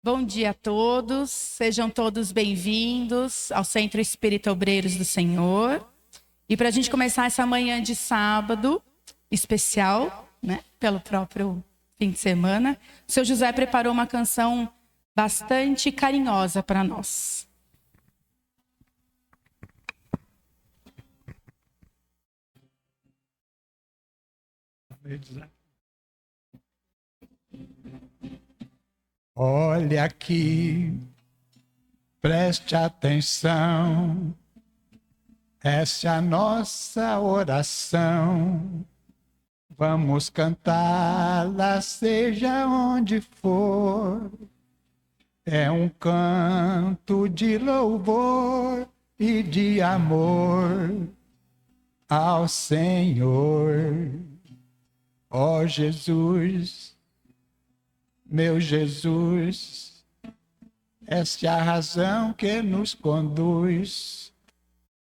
Bom dia a todos, sejam todos bem-vindos ao Centro Espírita Obreiros do Senhor. E para a gente começar essa manhã de sábado especial, né, pelo próprio fim de semana, o seu José preparou uma canção bastante carinhosa para nós. Olha aqui, preste atenção, essa é a nossa oração. Vamos cantá-la, seja onde for. É um canto de louvor e de amor ao Senhor. Ó Jesus, meu Jesus, essa é a razão que nos conduz,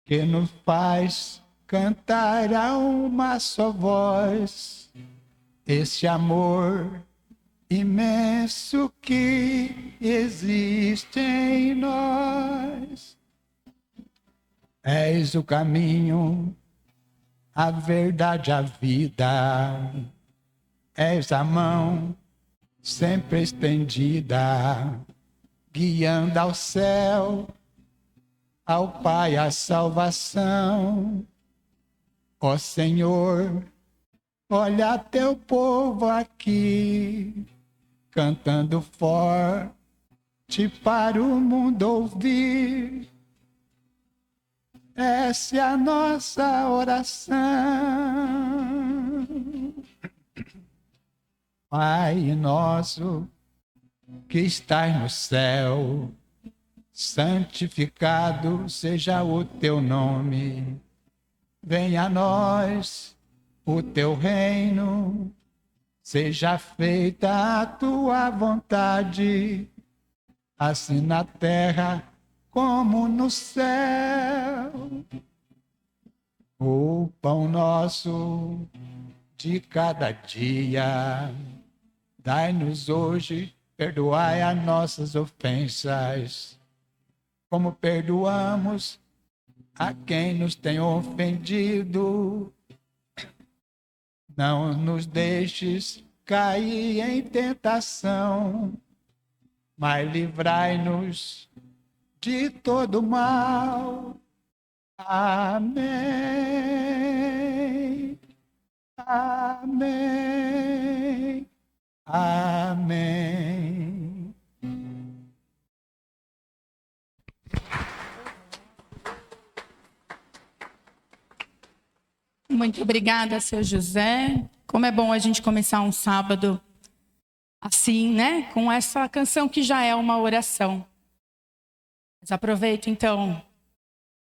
que nos faz cantar a uma só voz, esse amor imenso que existe em nós. És o caminho, a verdade, a vida, és a mão sempre estendida, guiando ao céu, ao Pai a salvação. Ó Senhor, olha teu povo aqui, cantando forte para o mundo ouvir. Essa é a nossa oração. Pai nosso, que estás no céu, santificado seja o teu nome. Venha a nós o teu reino, seja feita a tua vontade, assim na terra como no céu. O pão nosso de cada dia, dai-nos hoje, perdoai as nossas ofensas, como perdoamos a quem nos tem ofendido. Não nos deixes cair em tentação, mas livrai-nos de todo mal. Amém. Amém. Amém. Muito obrigada, seu José. Como é bom a gente começar um sábado assim, né? Com essa canção que já é uma oração. Mas aproveito, então,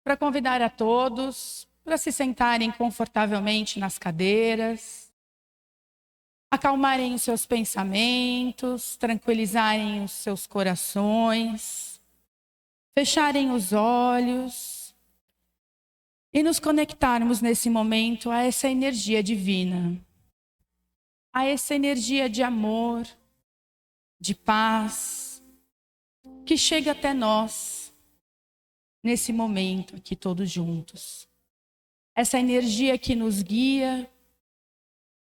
para convidar a todos para se sentarem confortavelmente nas cadeiras, acalmarem os seus pensamentos, tranquilizarem os seus corações, fecharem os olhos e nos conectarmos nesse momento a essa energia divina, a essa energia de amor, de paz, que chega até nós nesse momento aqui todos juntos. Essa energia que nos guia,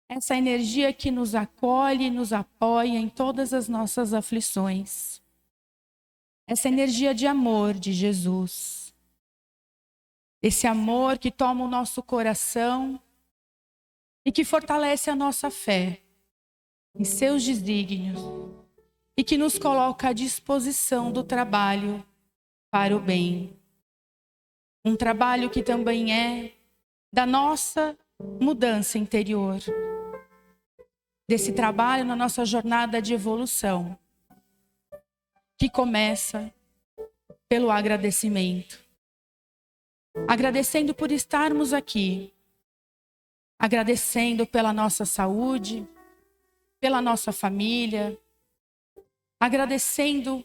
essa energia que nos acolhe e nos apoia em todas as nossas aflições. Essa energia de amor de Jesus. Esse amor que toma o nosso coração e que fortalece a nossa fé em seus desígnios e que nos coloca à disposição do trabalho para o bem. Um trabalho que também é da nossa mudança interior, desse trabalho na nossa jornada de evolução, que começa pelo agradecimento. Agradecendo por estarmos aqui, agradecendo pela nossa saúde, pela nossa família, agradecendo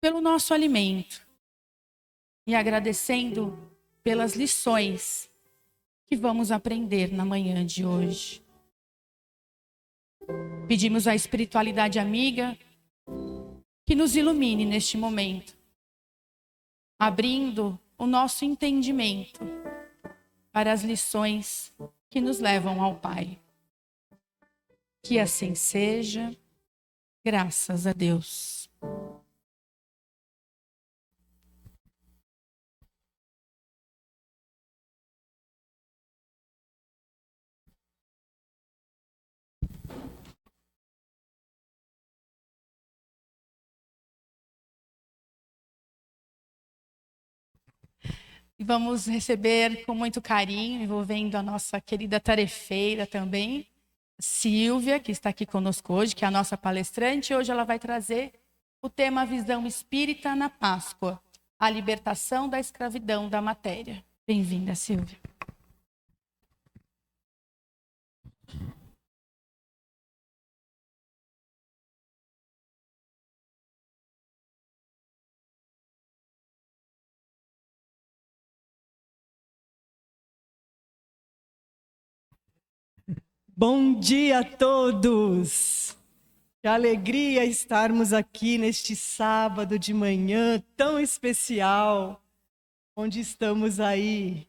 pelo nosso alimento e agradecendo pelas lições que vamos aprender na manhã de hoje. Pedimos à espiritualidade amiga que nos ilumine neste momento, abrindo o nosso entendimento para as lições que nos levam ao Pai. Que assim seja, graças a Deus. E vamos receber com muito carinho, envolvendo a nossa querida tarefeira também, Silvia, que está aqui conosco hoje, que é a nossa palestrante. Hoje ela vai trazer o tema Visão Espírita na Páscoa, a libertação da escravidão da matéria. Bem-vinda, Silvia. Bom dia a todos! Que alegria estarmos aqui neste sábado de manhã tão especial, onde estamos aí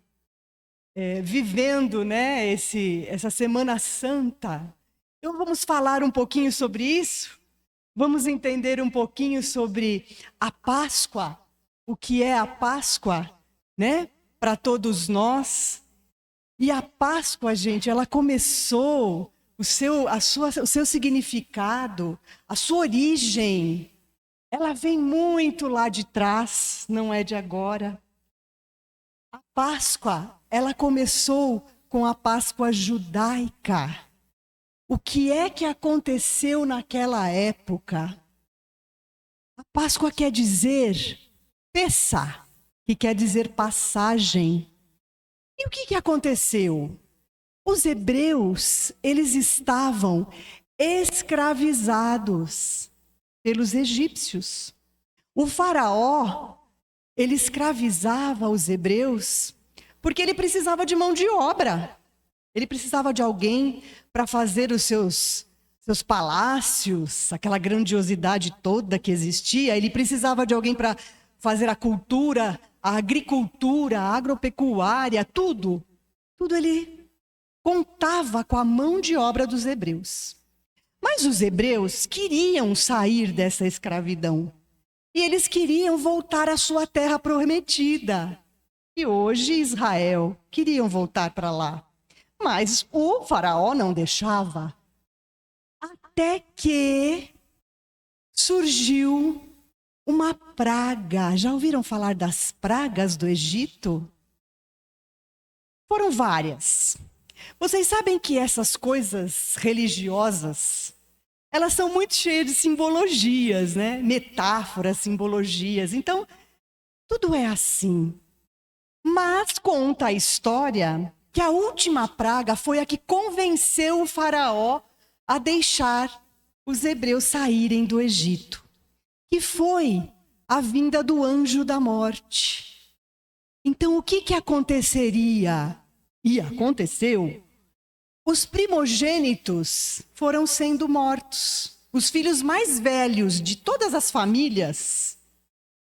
vivendo, né, essa Semana Santa. Então vamos falar um pouquinho sobre isso, vamos entender um pouquinho sobre a Páscoa, o que é a Páscoa, né, para todos nós. E a Páscoa, gente, ela começou, o seu significado, a sua origem, ela vem muito lá de trás, não é de agora. A Páscoa, ela começou com a Páscoa judaica. O que é que aconteceu naquela época? A Páscoa quer dizer Pessah, que quer dizer passagem. E o que aconteceu? Os hebreus, eles estavam escravizados pelos egípcios. O faraó, ele escravizava os hebreus porque ele precisava de mão de obra. Ele precisava de alguém para fazer os seus palácios, aquela grandiosidade toda que existia. Ele precisava de alguém para fazer a cultura, a agricultura, a agropecuária, tudo ele contava com a mão de obra dos hebreus. Mas os hebreus queriam sair dessa escravidão. E eles queriam voltar à sua terra prometida. E hoje Israel queriam voltar para lá. Mas o faraó não deixava. Até que surgiu uma praga. Já ouviram falar das pragas do Egito? Foram várias. Vocês sabem que essas coisas religiosas, elas são muito cheias de simbologias, né? Metáforas, simbologias. Então, tudo é assim. Mas conta a história que a última praga foi a que convenceu o faraó a deixar os hebreus saírem do Egito. Que foi a vinda do anjo da morte. Então, o que aconteceria? E aconteceu. Os primogênitos foram sendo mortos. Os filhos mais velhos de todas as famílias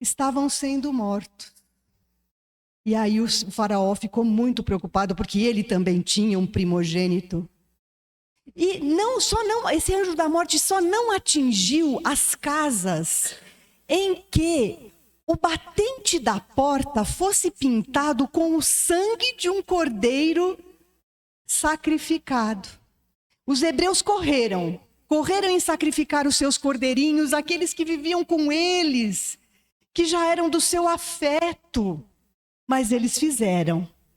estavam sendo mortos. E aí o faraó ficou muito preocupado, porque ele também tinha um primogênito. E esse anjo da morte só não atingiu as casas em que o batente da porta fosse pintado com o sangue de um cordeiro sacrificado. Os hebreus correram em sacrificar os seus cordeirinhos, aqueles que viviam com eles, que já eram do seu afeto. Mas eles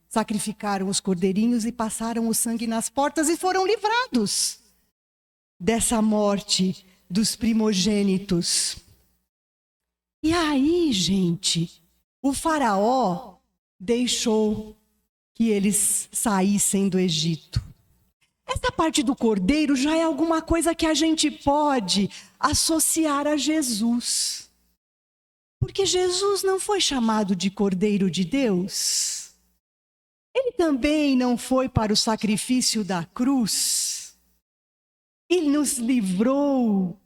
sacrificaram os cordeirinhos e passaram o sangue nas portas e foram livrados dessa morte dos primogênitos. E aí, gente, o faraó deixou que eles saíssem do Egito. Essa parte do cordeiro já é alguma coisa que a gente pode associar a Jesus. Porque Jesus não foi chamado de Cordeiro de Deus. Ele também não foi para o sacrifício da cruz. Ele nos livrou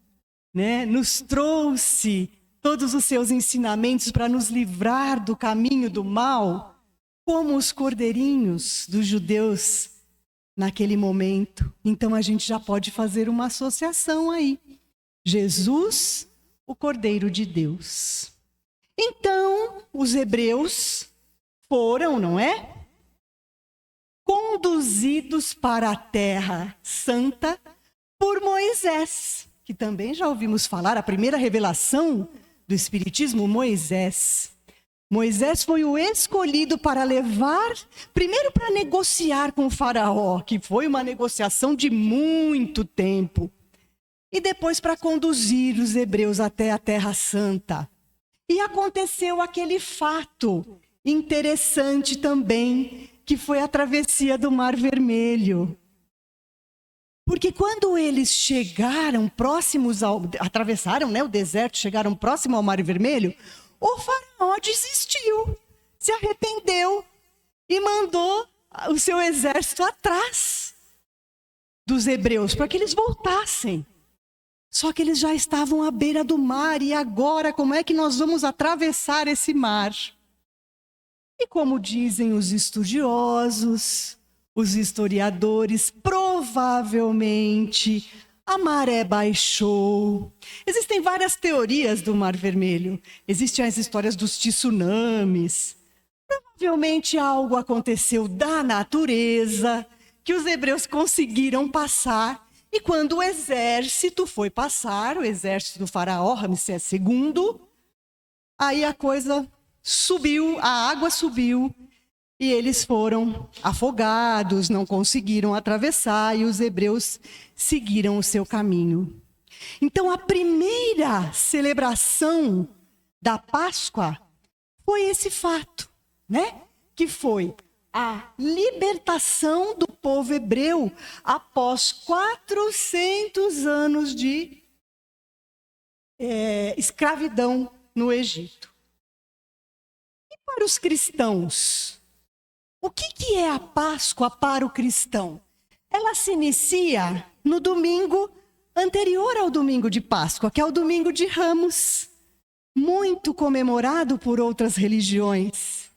né, nos trouxe todos os seus ensinamentos para nos livrar do caminho do mal, como os cordeirinhos dos judeus naquele momento. Então a gente já pode fazer uma associação aí. Jesus, o Cordeiro de Deus. Então, os hebreus foram, não é? Conduzidos para a Terra Santa por Moisés, que também já ouvimos falar, a primeira revelação do Espiritismo, Moisés. Moisés foi o escolhido para levar, primeiro para negociar com o faraó, que foi uma negociação de muito tempo, e depois para conduzir os hebreus até a Terra Santa. E aconteceu aquele fato interessante também, que foi a travessia do Mar Vermelho. Porque quando eles chegaram próximos atravessaram, né, o deserto, chegaram próximo ao Mar Vermelho, o faraó desistiu, se arrependeu e mandou o seu exército atrás dos hebreus para que eles voltassem. Só que eles já estavam à beira do mar, e agora como é que nós vamos atravessar esse mar? E como dizem os estudiosos, os historiadores, provavelmente a maré baixou. Existem várias teorias do Mar Vermelho. Existem as histórias dos tsunamis. Provavelmente algo aconteceu da natureza que os hebreus conseguiram passar. E quando o exército foi passar, o exército do faraó Ramsés II, aí a coisa subiu, a água subiu, e eles foram afogados, não conseguiram atravessar, e os hebreus seguiram o seu caminho. Então, a primeira celebração da Páscoa foi esse fato, né? Que foi a libertação do povo hebreu após 400 anos de escravidão no Egito. E para os cristãos, o que é a Páscoa para o cristão? Ela se inicia no domingo anterior ao domingo de Páscoa, que é o domingo de Ramos, muito comemorado por outras religiões.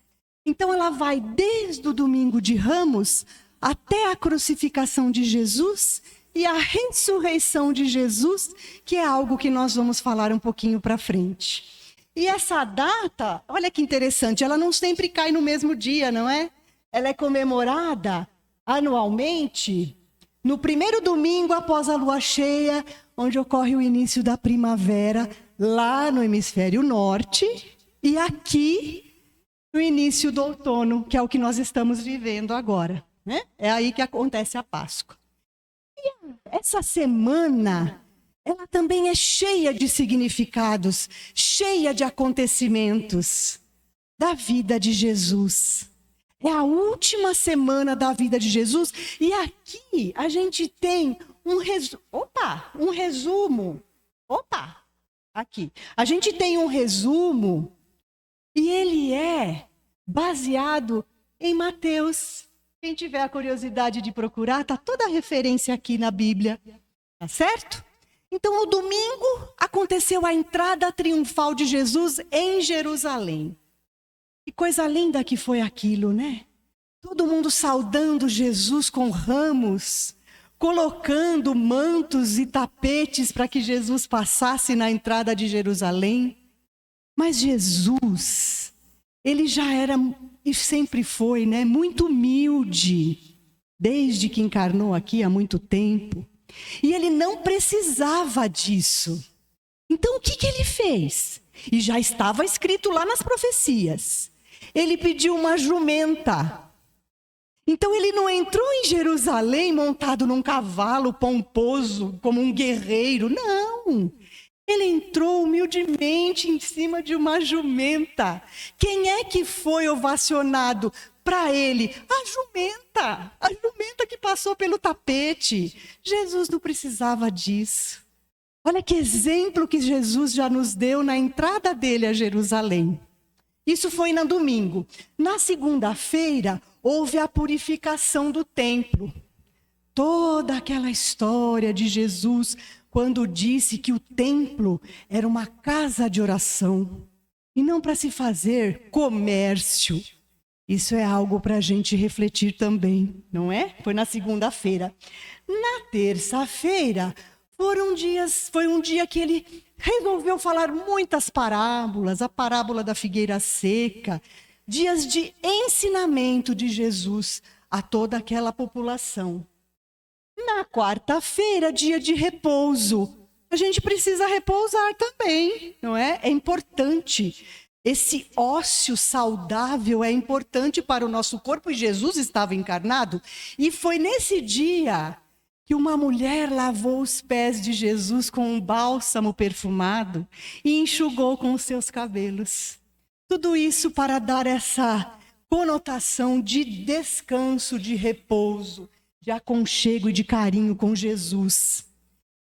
Então ela vai desde o domingo de Ramos até a crucificação de Jesus e a ressurreição de Jesus, que é algo que nós vamos falar um pouquinho para frente. E essa data, olha que interessante, ela não sempre cai no mesmo dia, não é? Ela é comemorada anualmente no primeiro domingo após a lua cheia, onde ocorre o início da primavera, lá no hemisfério norte, e aqui no início do outono, que é o que nós estamos vivendo agora, né? É aí que acontece a Páscoa. E essa semana, ela também é cheia de significados, cheia de acontecimentos da vida de Jesus. É a última semana da vida de Jesus, e aqui a gente tem um resumo. Aqui. A gente tem um resumo, e ele é baseado em Mateus. Quem tiver a curiosidade de procurar, está toda a referência aqui na Bíblia. Tá certo? Então, no domingo, aconteceu a entrada triunfal de Jesus em Jerusalém. Que coisa linda que foi aquilo, né? Todo mundo saudando Jesus com ramos, colocando mantos e tapetes para que Jesus passasse na entrada de Jerusalém. Mas Jesus, ele já era e sempre foi, né, muito humilde, desde que encarnou aqui há muito tempo. E ele não precisava disso. Então o que ele fez? E já estava escrito lá nas profecias. Ele pediu uma jumenta. Então ele não entrou em Jerusalém montado num cavalo pomposo, como um guerreiro. Não. Ele entrou humildemente em cima de uma jumenta. Quem é que foi ovacionado para ele? A jumenta que passou pelo tapete. Jesus não precisava disso. Olha que exemplo que Jesus já nos deu na entrada dele a Jerusalém. Isso foi no domingo. Na segunda-feira, houve a purificação do templo. Toda aquela história de Jesus quando disse que o templo era uma casa de oração e não para se fazer comércio. Isso é algo para a gente refletir também, não é? Foi na segunda-feira. Na terça-feira, foi um dia que ele resolveu falar muitas parábolas, a parábola da figueira seca, dias de ensinamento de Jesus a toda aquela população. Na quarta-feira, dia de repouso, a gente precisa repousar também, não é? É importante. Esse ócio saudável é importante para o nosso corpo e Jesus estava encarnado. E foi nesse dia que uma mulher lavou os pés de Jesus com um bálsamo perfumado e enxugou com os seus cabelos. Tudo isso para dar essa conotação de descanso, de repouso, de aconchego e de carinho com Jesus.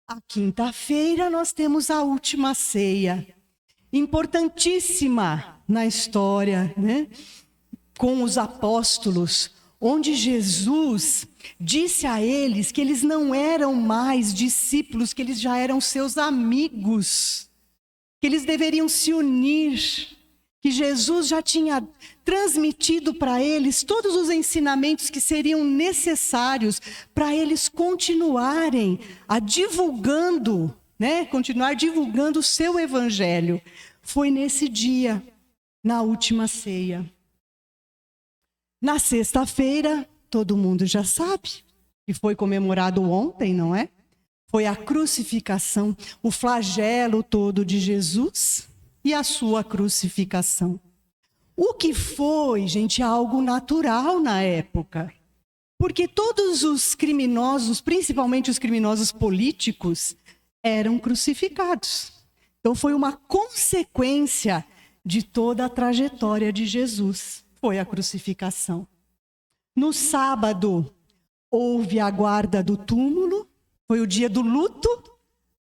A quinta-feira nós temos a última ceia, importantíssima na história, né? Com os apóstolos, onde Jesus disse a eles que eles não eram mais discípulos, que eles já eram seus amigos, que eles deveriam se unir, que Jesus já tinha transmitido para eles todos os ensinamentos que seriam necessários para eles continuarem divulgando, né? Continuar divulgando o seu evangelho. Foi nesse dia, na última ceia. Na sexta-feira, todo mundo já sabe, que foi comemorado ontem, não é? Foi a crucificação, o flagelo todo de Jesus e a sua crucificação. O que foi, gente, algo natural na época. Porque todos os criminosos, principalmente os criminosos políticos, eram crucificados. Então foi uma consequência de toda a trajetória de Jesus. Foi a crucificação. No sábado, houve a guarda do túmulo. Foi o dia do luto,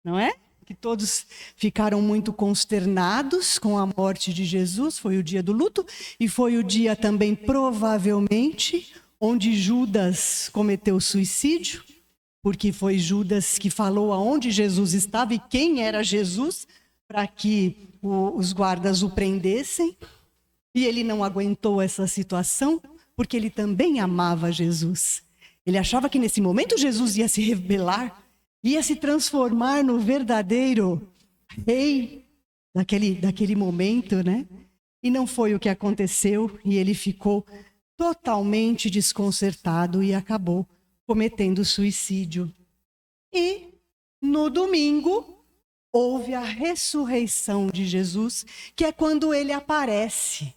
não é? Que todos ficaram muito consternados com a morte de Jesus. Foi o dia do luto. E foi o dia também, provavelmente, onde Judas cometeu suicídio. Porque foi Judas que falou aonde Jesus estava e quem era Jesus, para que os guardas o prendessem. E ele não aguentou essa situação, porque ele também amava Jesus. Ele achava que nesse momento Jesus ia se rebelar, ia se transformar no verdadeiro rei daquele momento, né? E não foi o que aconteceu, e ele ficou totalmente desconcertado e acabou cometendo suicídio. E no domingo houve a ressurreição de Jesus, que é quando ele aparece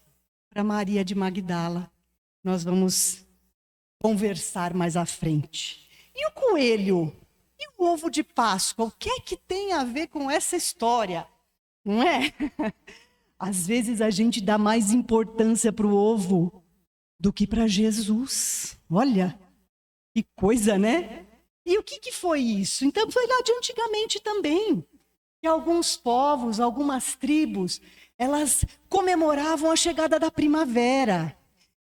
para Maria de Magdala. Nós vamos conversar mais à frente. E o coelho? E o ovo de Páscoa? O que é que tem a ver com essa história? Não é? Às vezes a gente dá mais importância para o ovo do que para Jesus. Olha, que coisa, né? E o que foi isso? Então foi lá de antigamente também. Que alguns povos, algumas tribos, elas comemoravam a chegada da primavera,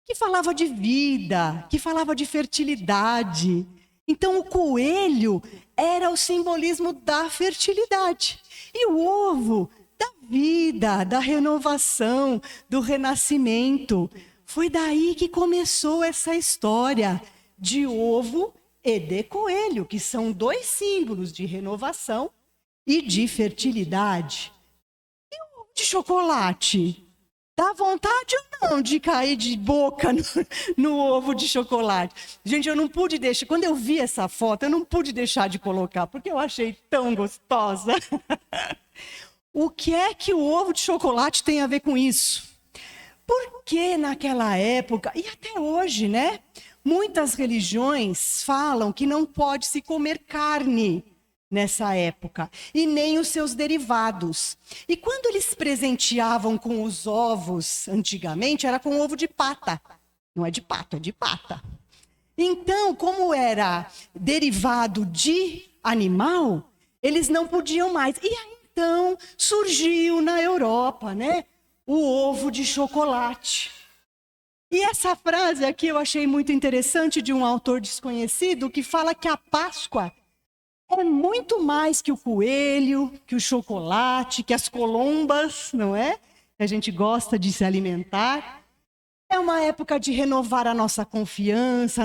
que falava de vida, que falava de fertilidade. Então o coelho era o simbolismo da fertilidade. E o ovo, da vida, da renovação, do renascimento. Foi daí que começou essa história de ovo e de coelho, que são dois símbolos de renovação e de fertilidade. E o ovo de chocolate? Dá vontade ou não de cair de boca no ovo de chocolate? Gente, eu não pude deixar, quando eu vi essa foto, eu não pude deixar de colocar, porque eu achei tão gostosa. O que é que o ovo de chocolate tem a ver com isso? Porque naquela época, e até hoje, né? Muitas religiões falam que não pode se comer carne nessa época, e nem os seus derivados. E quando eles presenteavam com os ovos, antigamente, era com ovo de pata. Não é de pato, é de pata. Então, como era derivado de animal, eles não podiam mais. E aí, então, surgiu na Europa, né, o ovo de chocolate. E essa frase aqui eu achei muito interessante de um autor desconhecido que fala que a Páscoa é muito mais que o coelho, que o chocolate, que as colombas, não é? Que a gente gosta de se alimentar. É uma época de renovar a nossa confiança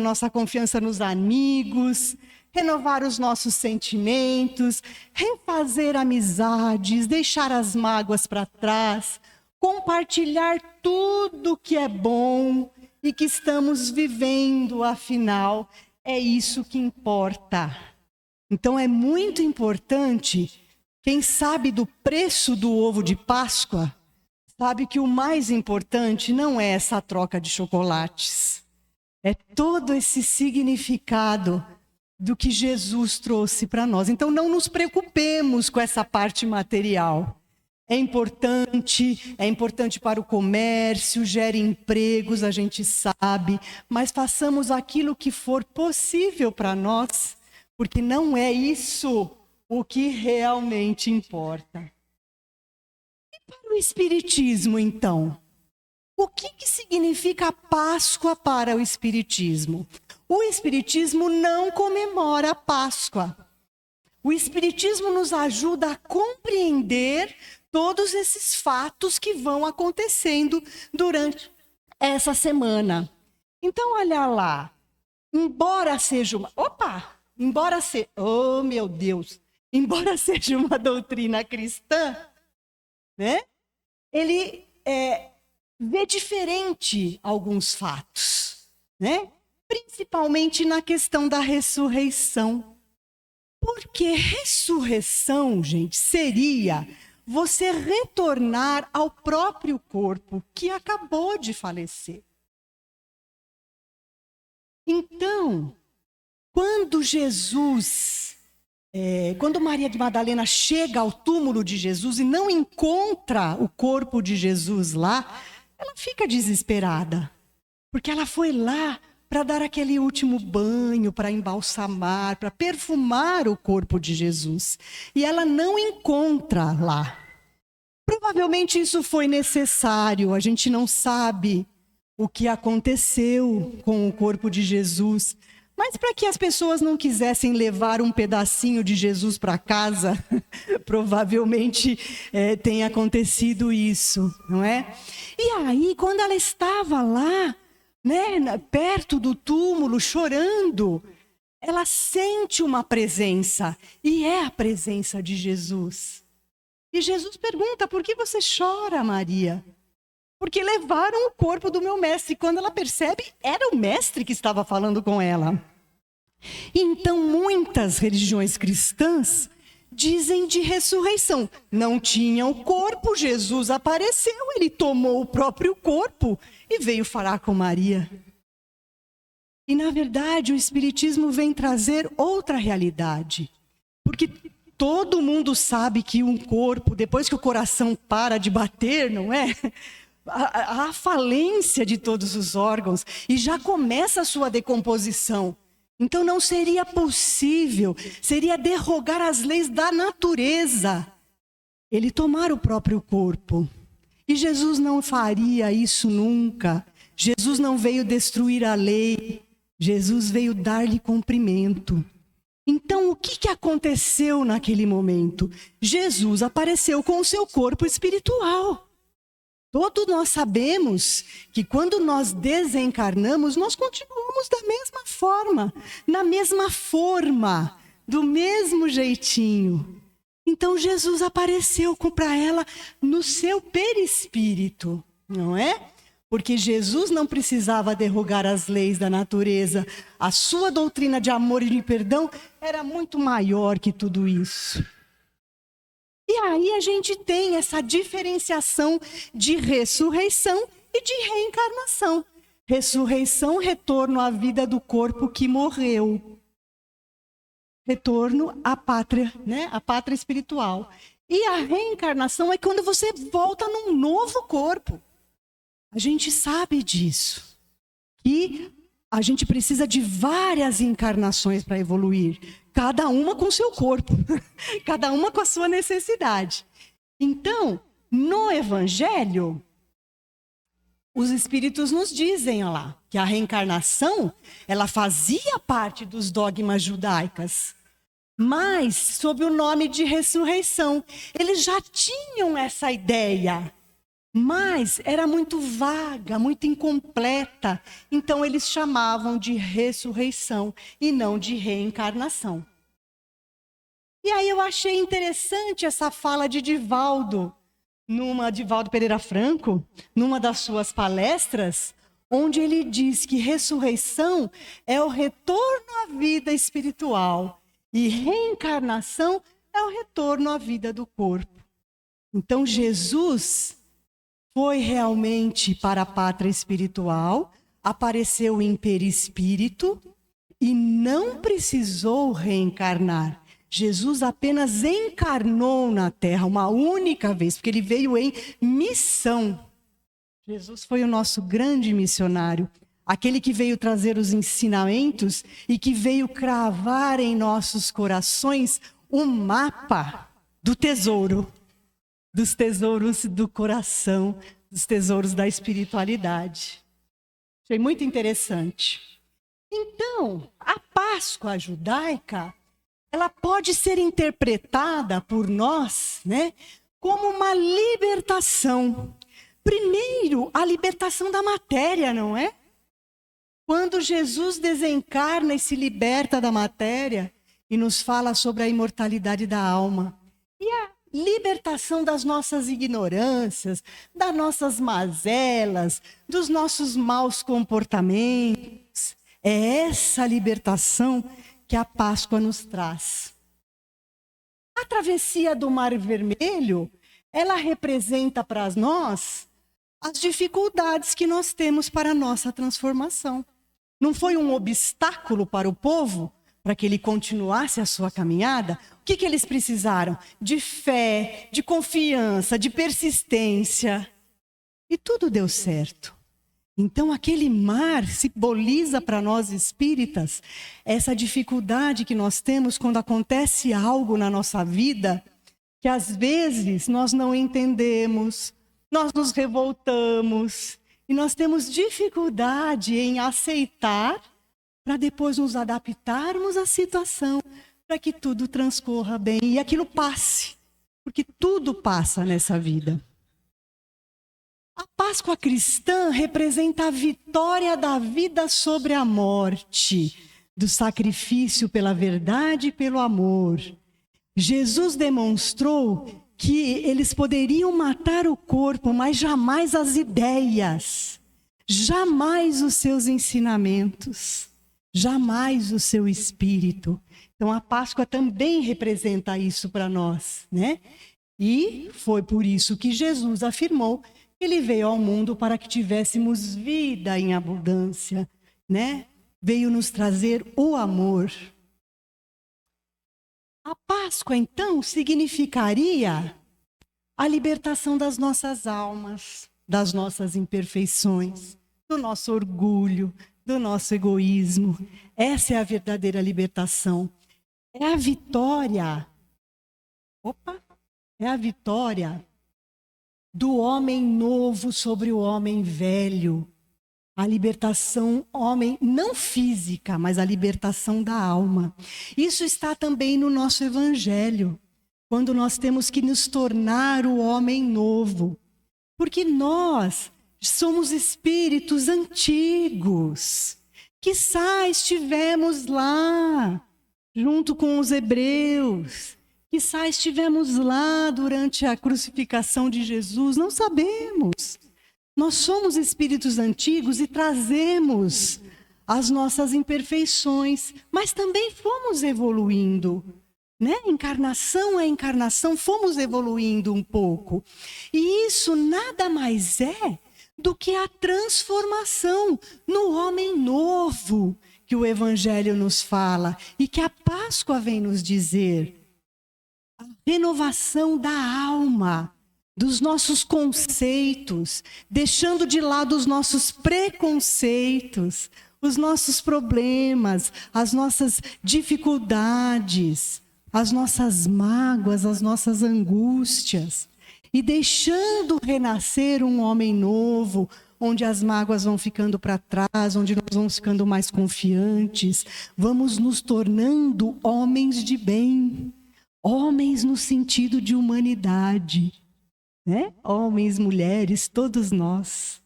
nos amigos, renovar os nossos sentimentos, refazer amizades, deixar as mágoas para trás, compartilhar tudo que é bom e que estamos vivendo, afinal, é isso que importa. Então é muito importante, quem sabe do preço do ovo de Páscoa, sabe que o mais importante não é essa troca de chocolates. É todo esse significado do que Jesus trouxe para nós. Então não nos preocupemos com essa parte material. É importante para o comércio, gere empregos, a gente sabe, mas façamos aquilo que for possível para nós, porque não é isso o que realmente importa. Para o Espiritismo, então, o que significa a Páscoa para o Espiritismo? O Espiritismo não comemora a Páscoa. O Espiritismo nos ajuda a compreender todos esses fatos que vão acontecendo durante essa semana. Então, olha lá, embora seja uma doutrina cristã, né? Ele vê diferente alguns fatos, né? Principalmente na questão da ressurreição. Porque ressurreição, gente, seria você retornar ao próprio corpo que acabou de falecer. Então, quando Maria de Madalena chega ao túmulo de Jesus e não encontra o corpo de Jesus lá, ela fica desesperada, porque ela foi lá para dar aquele último banho, para embalsamar, para perfumar o corpo de Jesus. E ela não encontra lá. Provavelmente isso foi necessário, a gente não sabe o que aconteceu com o corpo de Jesus. Mas para que as pessoas não quisessem levar um pedacinho de Jesus para casa, provavelmente tenha acontecido isso, não é? E aí, quando ela estava lá, né, perto do túmulo, chorando, ela sente uma presença, e é a presença de Jesus. E Jesus pergunta: por que você chora, Maria? Porque levaram o corpo do meu mestre. E quando ela percebe, era o mestre que estava falando com ela. Então, muitas religiões cristãs dizem de ressurreição. Não tinha o corpo, Jesus apareceu, ele tomou o próprio corpo e veio falar com Maria. E, na verdade, o Espiritismo vem trazer outra realidade. Porque todo mundo sabe que um corpo, depois que o coração para de bater, não é? A falência de todos os órgãos e já começa a sua decomposição. Então não seria possível, seria derrogar as leis da natureza, ele tomar o próprio corpo. E Jesus não faria isso nunca. Jesus não veio destruir a lei, Jesus veio dar-lhe cumprimento. Então o que aconteceu naquele momento? Jesus apareceu com o seu corpo espiritual. Todos nós sabemos que quando nós desencarnamos, nós continuamos da mesma forma, na mesma forma, do mesmo jeitinho. Então Jesus apareceu para ela no seu perispírito, não é? Porque Jesus não precisava derrogar as leis da natureza. A sua doutrina de amor e de perdão era muito maior que tudo isso. E aí a gente tem essa diferenciação de ressurreição e de reencarnação. Ressurreição, retorno à vida do corpo que morreu. Retorno à pátria, né? À pátria espiritual. E a reencarnação é quando você volta num novo corpo. A gente sabe disso. E a gente precisa de várias encarnações para evoluir. Cada uma com seu corpo, cada uma com a sua necessidade. Então, no Evangelho, os Espíritos nos dizem, olha lá, que a reencarnação, ela fazia parte dos dogmas judaicos. mas sob o nome de ressurreição. Eles já tinham essa ideia, mas era muito vaga, muito incompleta. Então eles chamavam de ressurreição e não de reencarnação. E aí eu achei interessante essa fala de Divaldo Pereira Franco, numa das suas palestras, onde ele diz que ressurreição é o retorno à vida espiritual e reencarnação é o retorno à vida do corpo. Então Jesus foi realmente para a pátria espiritual, apareceu em perispírito e não precisou reencarnar. Jesus apenas encarnou na Terra uma única vez, porque ele veio em missão. Jesus foi o nosso grande missionário, aquele que veio trazer os ensinamentos e que veio cravar em nossos corações um mapa do tesouro, dos tesouros do coração, dos tesouros da espiritualidade. Achei muito interessante. Então, a Páscoa judaica, ela pode ser interpretada por nós, né, como uma libertação. Primeiro, a libertação da matéria, não é? Quando Jesus desencarna e se liberta da matéria e nos fala sobre a imortalidade da alma. E a libertação das nossas ignorâncias, das nossas mazelas, dos nossos maus comportamentos. É essa libertação que a Páscoa nos traz. A travessia do Mar Vermelho, ela representa para nós as dificuldades que nós temos para a nossa transformação. Não foi um obstáculo para o povo, para que ele continuasse a sua caminhada? O que eles precisaram? De fé, de confiança, de persistência. E tudo deu certo. Então, aquele mar simboliza para nós espíritas essa dificuldade que nós temos quando acontece algo na nossa vida que às vezes nós não entendemos, nós nos revoltamos e nós temos dificuldade em aceitar para depois nos adaptarmos à situação, para que tudo transcorra bem e aquilo passe, porque tudo passa nessa vida. A Páscoa cristã representa a vitória da vida sobre a morte, do sacrifício pela verdade e pelo amor. Jesus demonstrou que eles poderiam matar o corpo, mas jamais as ideias, jamais os seus ensinamentos, jamais o seu espírito. Então a Páscoa também representa isso para nós, né? E foi por isso que Jesus afirmou: ele veio ao mundo para que tivéssemos vida em abundância, né? Veio nos trazer o amor. A Páscoa, então, significaria a libertação das nossas almas, das nossas imperfeições, do nosso orgulho, do nosso egoísmo. Essa é a verdadeira libertação. É a vitória. É a vitória do homem novo sobre o homem velho. A libertação, homem, não física, mas a libertação da alma. Isso está também no nosso evangelho, quando nós temos que nos tornar o homem novo. Porque nós somos espíritos antigos. Quizá estivemos lá, junto com os hebreus. Quizá estivemos lá durante a crucificação de Jesus, não sabemos. Nós somos espíritos antigos e trazemos as nossas imperfeições, mas também fomos evoluindo, né? Encarnação a encarnação, fomos evoluindo um pouco. E isso nada mais é do que a transformação no homem novo que o Evangelho nos fala e que a Páscoa vem nos dizer. A renovação da alma, dos nossos conceitos, deixando de lado os nossos preconceitos, os nossos problemas, as nossas dificuldades, as nossas mágoas, as nossas angústias, e deixando renascer um homem novo, onde as mágoas vão ficando para trás, onde nós vamos ficando mais confiantes, vamos nos tornando homens de bem, homens no sentido de humanidade, né? Homens, mulheres, todos nós.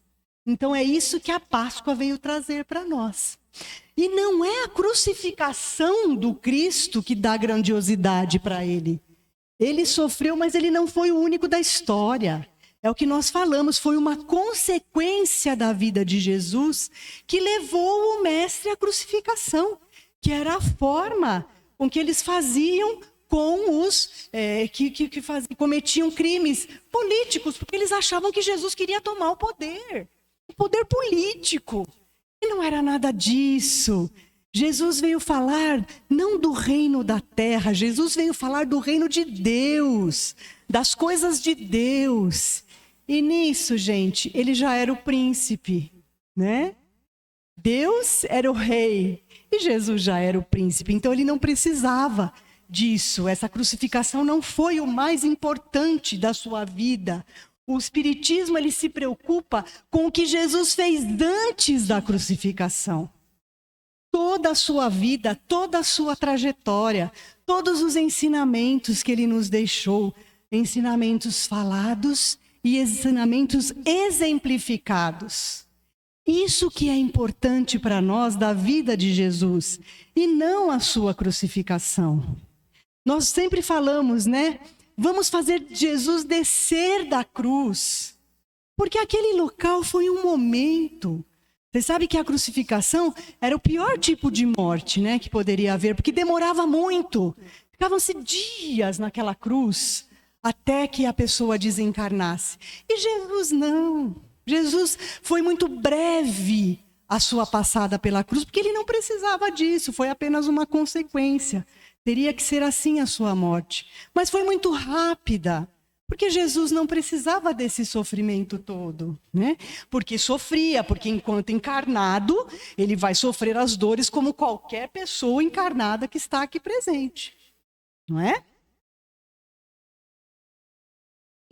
Então é isso que a Páscoa veio trazer para nós. E não é a crucificação do Cristo que dá grandiosidade para ele. Ele sofreu, mas ele não foi o único da história. É o que nós falamos, foi uma consequência da vida de Jesus que levou o mestre à crucificação, que era a forma com que eles faziam com os que cometiam crimes políticos, porque eles achavam que Jesus queria tomar o poder político. E não era nada disso. Jesus veio falar não do reino da terra, Jesus veio falar do reino de Deus, das coisas de Deus. E nisso, gente, ele já era o príncipe, né? Deus era o rei e Jesus já era o príncipe, então ele não precisava disso. Essa crucificação não foi o mais importante da sua vida. O Espiritismo, ele se preocupa com o que Jesus fez antes da crucificação. Toda a sua vida, toda a sua trajetória, todos os ensinamentos que ele nos deixou, ensinamentos falados e ensinamentos exemplificados. Isso que é importante para nós da vida de Jesus e não a sua crucificação. Nós sempre falamos, né? Vamos fazer Jesus descer da cruz, porque aquele local foi um momento. Você sabe que a crucificação era o pior tipo de morte, né, que poderia haver, porque demorava muito. Ficavam-se dias naquela cruz até que a pessoa desencarnasse. E Jesus não. Jesus foi muito breve a sua passada pela cruz, porque ele não precisava disso, foi apenas uma consequência. Teria que ser assim a sua morte. Mas foi muito rápida, porque Jesus não precisava desse sofrimento todo, né? Porque sofria, porque enquanto encarnado, ele vai sofrer as dores como qualquer pessoa encarnada que está aqui presente, não é?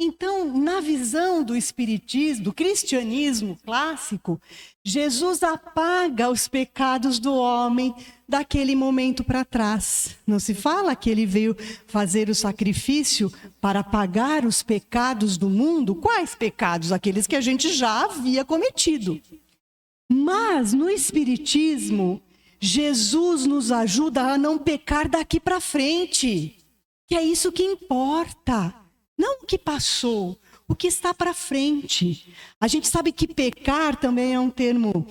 Então, na visão do espiritismo, do cristianismo clássico, Jesus apaga os pecados do homem daquele momento para trás. Não se fala que ele veio fazer o sacrifício para apagar os pecados do mundo? Quais pecados? Aqueles que a gente já havia cometido. Mas no espiritismo, Jesus nos ajuda a não pecar daqui para frente. Que é isso que importa. Não o que passou, o que está para frente. A gente sabe que pecar também é um termo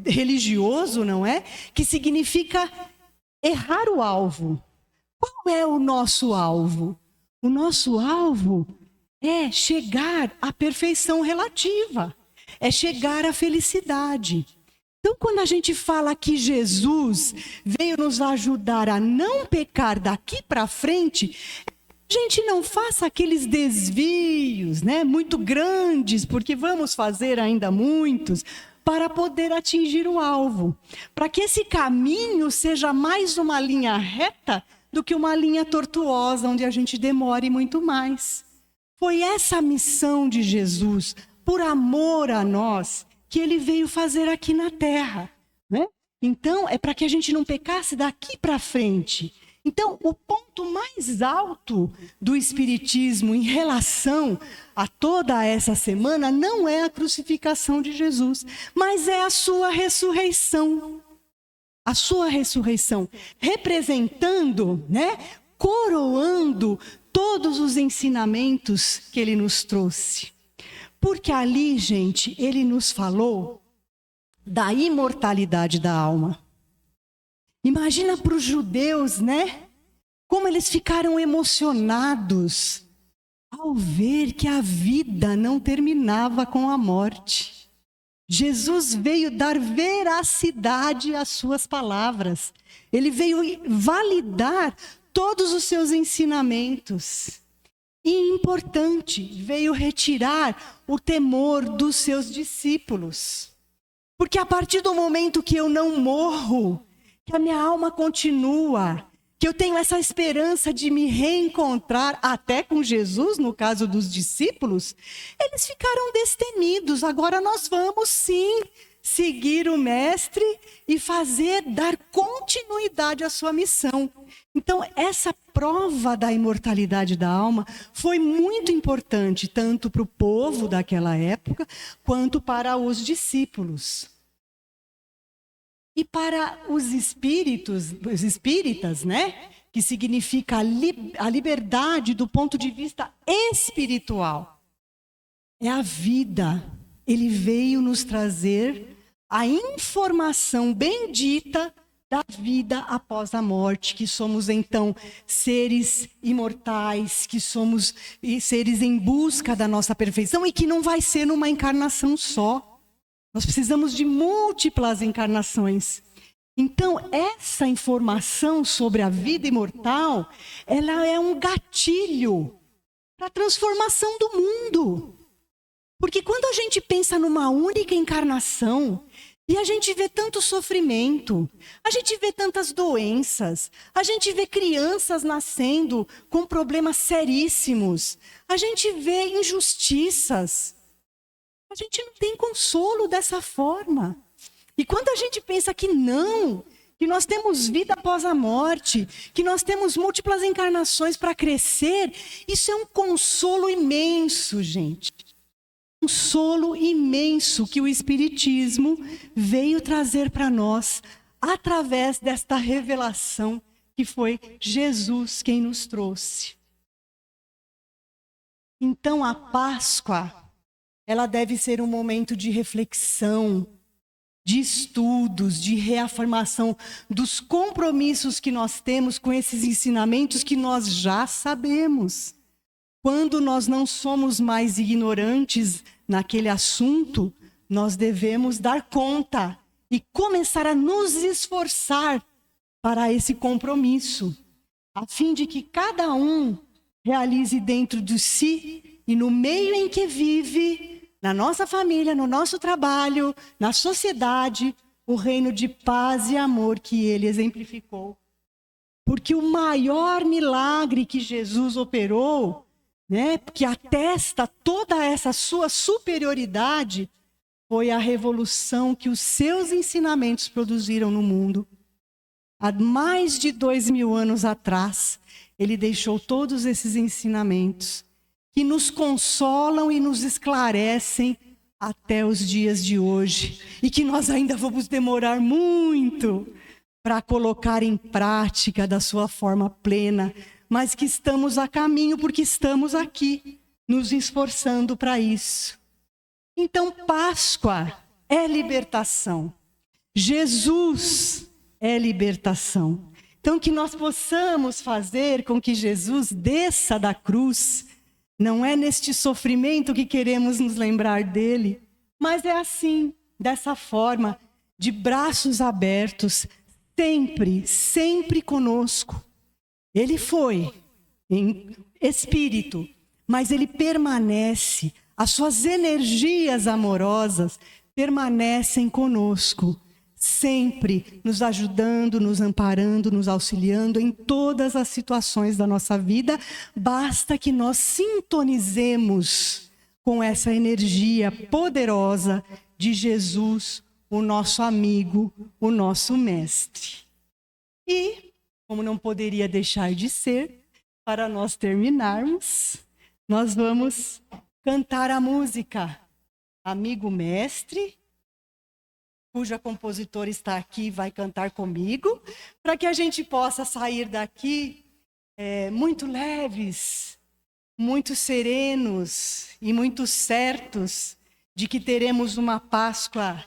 religioso, não é? Que significa errar o alvo. Qual é o nosso alvo? O nosso alvo é chegar à perfeição relativa, é chegar à felicidade. Então, quando a gente fala que Jesus veio nos ajudar a não pecar daqui para frente, gente, não faça aqueles desvios, né, muito grandes, porque vamos fazer ainda muitos, para poder atingir o alvo. Para que esse caminho seja mais uma linha reta do que uma linha tortuosa, onde a gente demore muito mais. Foi essa a missão de Jesus, por amor a nós, que ele veio fazer aqui na Terra, né? Então, é para que a gente não pecasse daqui para frente. Então, o ponto mais alto do Espiritismo em relação a toda essa semana não é a crucificação de Jesus, mas é a sua ressurreição. A sua ressurreição, representando, né, coroando todos os ensinamentos que ele nos trouxe. Porque ali, gente, ele nos falou da imortalidade da alma. Imagina para os judeus, né? Como eles ficaram emocionados ao ver que a vida não terminava com a morte. Jesus veio dar veracidade às suas palavras. Ele veio validar todos os seus ensinamentos. E importante, veio retirar o temor dos seus discípulos. Porque a partir do momento que eu não morro, que a minha alma continua, que eu tenho essa esperança de me reencontrar até com Jesus, no caso dos discípulos, eles ficaram destemidos. Agora nós vamos sim seguir o Mestre e dar continuidade à sua missão. Então, essa prova da imortalidade da alma foi muito importante, tanto para o povo daquela época, quanto para os discípulos. E para os espíritas, né? Que significa a liberdade do ponto de vista espiritual. É a vida. Ele veio nos trazer a informação bendita da vida após a morte, que somos então seres imortais, que somos seres em busca da nossa perfeição e que não vai ser numa encarnação só. Nós precisamos de múltiplas encarnações. Então, essa informação sobre a vida imortal, ela é um gatilho para a transformação do mundo. Porque quando a gente pensa numa única encarnação, e a gente vê tanto sofrimento, a gente vê tantas doenças, a gente vê crianças nascendo com problemas seríssimos, a gente vê injustiças. A gente não tem consolo dessa forma. E quando a gente pensa que não, que nós temos vida após a morte, que nós temos múltiplas encarnações para crescer, isso é um consolo imenso, gente. Um consolo imenso que o Espiritismo veio trazer para nós através desta revelação que foi Jesus quem nos trouxe. Então a Páscoa, ela deve ser um momento de reflexão, de estudos, de reafirmação dos compromissos que nós temos com esses ensinamentos que nós já sabemos. Quando nós não somos mais ignorantes naquele assunto, nós devemos dar conta e começar a nos esforçar para esse compromisso, a fim de que cada um realize dentro de si e no meio em que vive, na nossa família, no nosso trabalho, na sociedade, o reino de paz e amor que ele exemplificou. Porque o maior milagre que Jesus operou, né, que atesta toda essa sua superioridade, foi a revolução que os seus ensinamentos produziram no mundo. Há mais de 2000 anos atrás, ele deixou todos esses ensinamentos que nos consolam e nos esclarecem até os dias de hoje. E que nós ainda vamos demorar muito para colocar em prática da sua forma plena, mas que estamos a caminho porque estamos aqui, nos esforçando para isso. Então, Páscoa é libertação. Jesus é libertação. Então, que nós possamos fazer com que Jesus desça da cruz. Não é neste sofrimento que queremos nos lembrar dele, mas é assim, dessa forma, de braços abertos, sempre, sempre conosco. Ele foi em espírito, mas ele permanece, as suas energias amorosas permanecem conosco, sempre nos ajudando, nos amparando, nos auxiliando em todas as situações da nossa vida. Basta que nós sintonizemos com essa energia poderosa de Jesus, o nosso amigo, o nosso mestre. E, como não poderia deixar de ser, para nós terminarmos, nós vamos cantar a música Amigo Mestre, cuja compositora está aqui e vai cantar comigo, para que a gente possa sair daqui muito leves, muito serenos e muito certos de que teremos uma Páscoa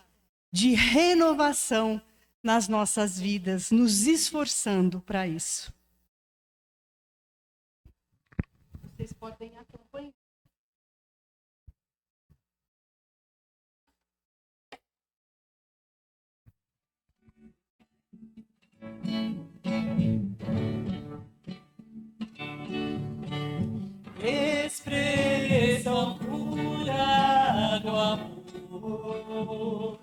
de renovação nas nossas vidas, nos esforçando para isso. Vocês podem acompanhar. Expressão pura do amor,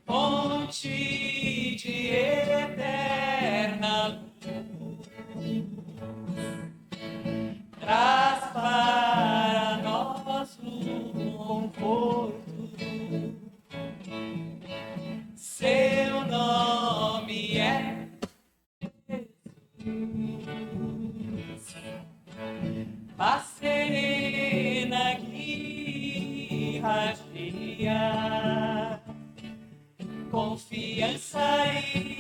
fonte de eterna nome é Jesus. Paz serena que irradia confiança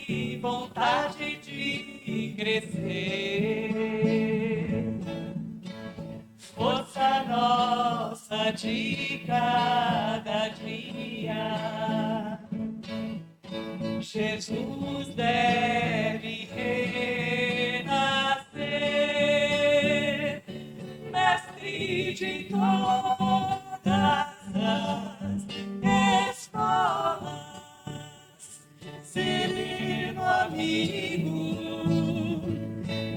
e vontade de crescer, força nossa de cada dia. Jesus deve renascer, mestre de todas as escolas, sereno amigo,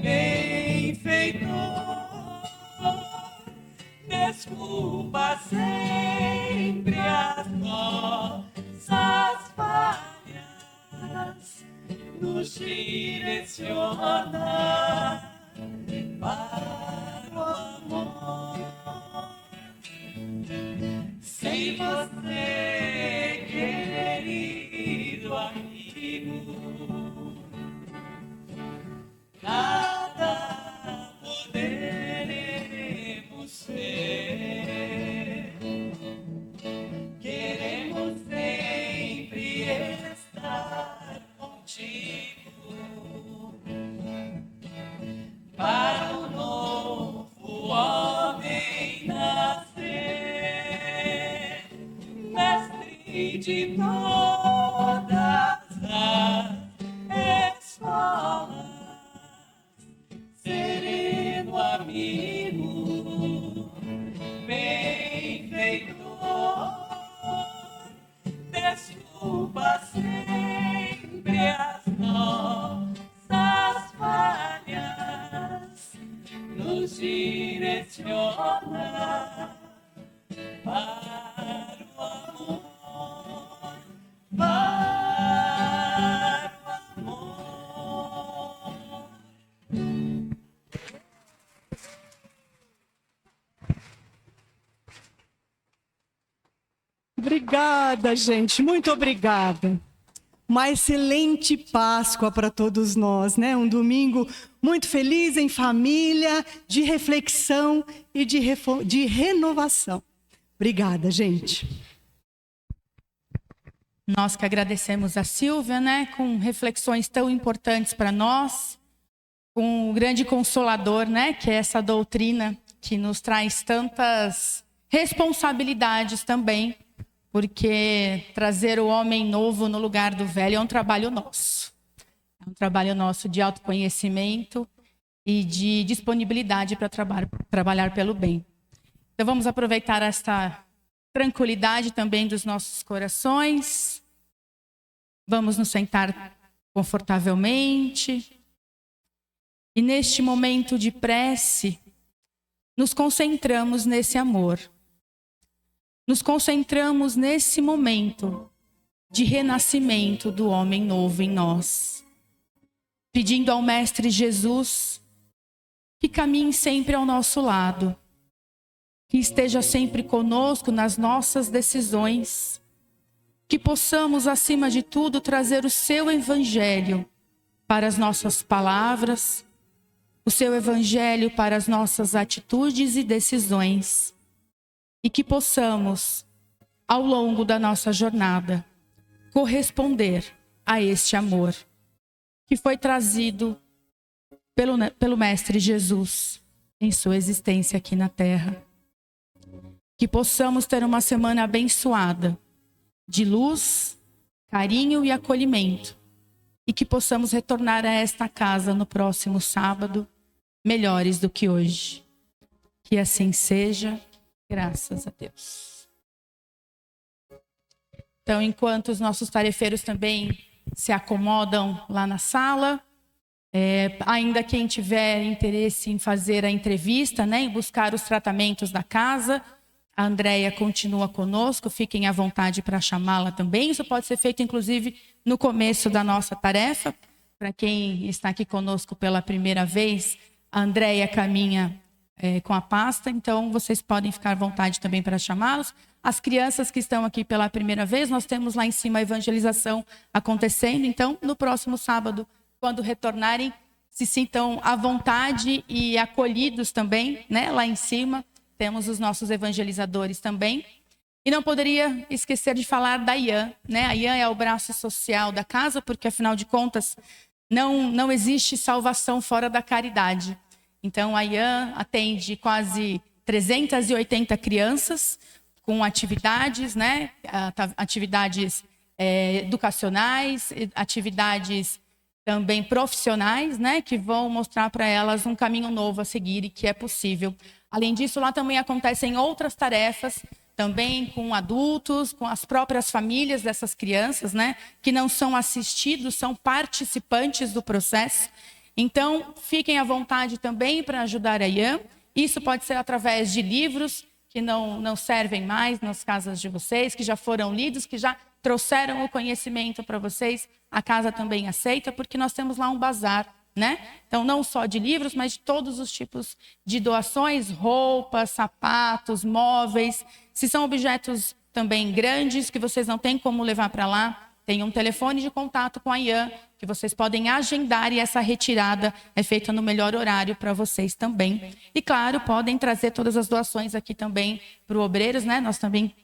benfeitor, desculpa sempre as nossas falhas, nos direciona para o amor. Sem você, querido amigo, nada poderemos ser. Queremos sempre estar contigo para o novo homem nascer, mestre de todas as escolas, sereno amigo, benfeitor, desculpa sempre as nossas falhas, nos direciona para o amor, para o amor. Obrigada, gente. Muito obrigada. Uma excelente Páscoa para todos nós, né? Um domingo muito feliz em família, de reflexão e de renovação. Obrigada, gente. Nós que agradecemos a Silvia, né, com reflexões tão importantes para nós, com o grande consolador, né, que é essa doutrina que nos traz tantas responsabilidades também, porque trazer o homem novo no lugar do velho é um trabalho nosso. É um trabalho nosso de autoconhecimento e de disponibilidade para trabalhar pelo bem. Então vamos aproveitar esta tranquilidade também dos nossos corações. Vamos nos sentar confortavelmente. E neste momento de prece, nos concentramos nesse amor. Nos concentramos nesse momento de renascimento do homem novo em nós. Pedindo ao Mestre Jesus que caminhe sempre ao nosso lado, que esteja sempre conosco nas nossas decisões, que possamos, acima de tudo, trazer o seu Evangelho para as nossas palavras, o seu Evangelho para as nossas atitudes e decisões, e que possamos, ao longo da nossa jornada, corresponder a este amor que foi trazido pelo Mestre Jesus em sua existência aqui na Terra. Que possamos ter uma semana abençoada, de luz, carinho e acolhimento, e que possamos retornar a esta casa no próximo sábado, melhores do que hoje. Que assim seja. Graças a Deus. Então, enquanto os nossos tarefeiros também se acomodam lá na sala, ainda quem tiver interesse em fazer a entrevista, né, em buscar os tratamentos da casa, a Andréia continua conosco, fiquem à vontade para chamá-la também. Isso pode ser feito, inclusive, no começo da nossa tarefa. Para quem está aqui conosco pela primeira vez, a Andréia caminha com a pasta, então vocês podem ficar à vontade também para chamá-los. As crianças que estão aqui pela primeira vez, nós temos lá em cima a evangelização acontecendo. Então, no próximo sábado, quando retornarem, se sintam à vontade e acolhidos também, né? Lá em cima temos os nossos evangelizadores também. E não poderia esquecer de falar da IAN, né? A IAN é o braço social da casa, porque afinal de contas não existe salvação fora da caridade. Então a IAN atende quase 380 crianças com atividades, né? Atividades educacionais, atividades também profissionais, né, que vão mostrar para elas um caminho novo a seguir e que é possível. Além disso, lá também acontecem outras tarefas, também com adultos, com as próprias famílias dessas crianças, né, que não são assistidos, são participantes do processo. Então, fiquem à vontade também para ajudar a IAN. Isso pode ser através de livros que não servem mais nas casas de vocês, que já foram lidos, que já trouxeram o conhecimento para vocês. A casa também aceita, porque nós temos lá um bazar, né? Então, não só de livros, mas de todos os tipos de doações, roupas, sapatos, móveis. Se são objetos também grandes, que vocês não têm como levar para lá, tem um telefone de contato com a IAN, que vocês podem agendar, e essa retirada é feita no melhor horário para vocês também. E, claro, podem trazer todas as doações aqui também para o Obreiros, né? Nós também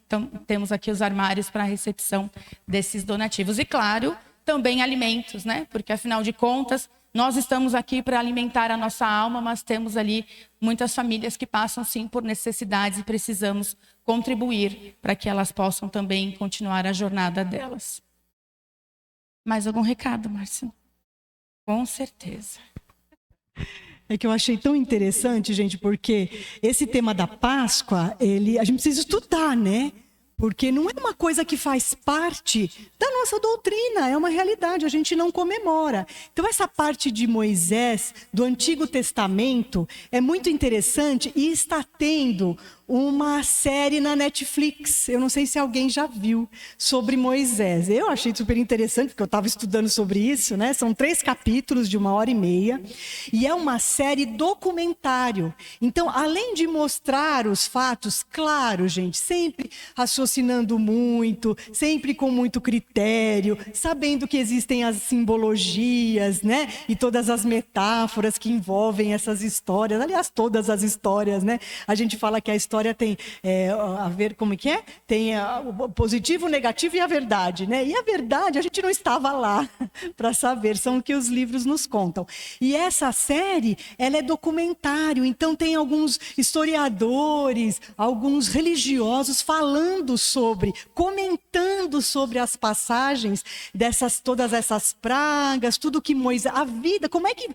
temos aqui os armários para a recepção desses donativos. E, claro, também alimentos, né? Porque, afinal de contas, nós estamos aqui para alimentar a nossa alma, mas temos ali muitas famílias que passam, sim, por necessidades e precisamos contribuir para que elas possam também continuar a jornada delas. Mais algum recado, Márcia? Com certeza. É que eu achei tão interessante, gente, porque esse tema da Páscoa, a gente precisa estudar, né? Porque não é uma coisa que faz parte da nossa doutrina, é uma realidade, a gente não comemora. Então, essa parte de Moisés, do Antigo Testamento, é muito interessante e está tendo uma série na Netflix, eu não sei se alguém já viu, sobre Moisés. Eu achei super interessante, porque eu estava estudando sobre isso, né? São 3 capítulos de 1h30, e é uma série documentário. Então, além de mostrar os fatos, claro, gente, sempre raciocinando muito, sempre com muito critério, sabendo que existem as simbologias, né? E todas as metáforas que envolvem essas histórias. Aliás, todas as histórias, né? A gente fala que a história tem a ver, como que é? Tem o positivo, o negativo e a verdade, né? E a verdade, a gente não estava lá para saber, são o que os livros nos contam. E essa série, ela é documentário, então tem alguns historiadores, alguns religiosos falando sobre, comentando sobre as passagens todas essas pragas, tudo que Moisés, a vida, como é que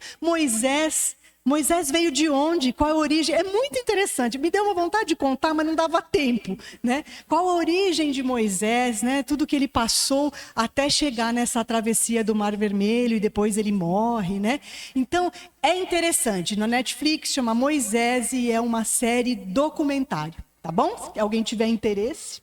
Moisés veio de onde? Qual a origem? É muito interessante. Me deu uma vontade de contar, mas não dava tempo, né? Qual a origem de Moisés, né? Tudo que ele passou até chegar nessa travessia do Mar Vermelho e depois ele morre, né? Então, é interessante. Na Netflix chama Moisés e é uma série documentário, tá bom? Se alguém tiver interesse.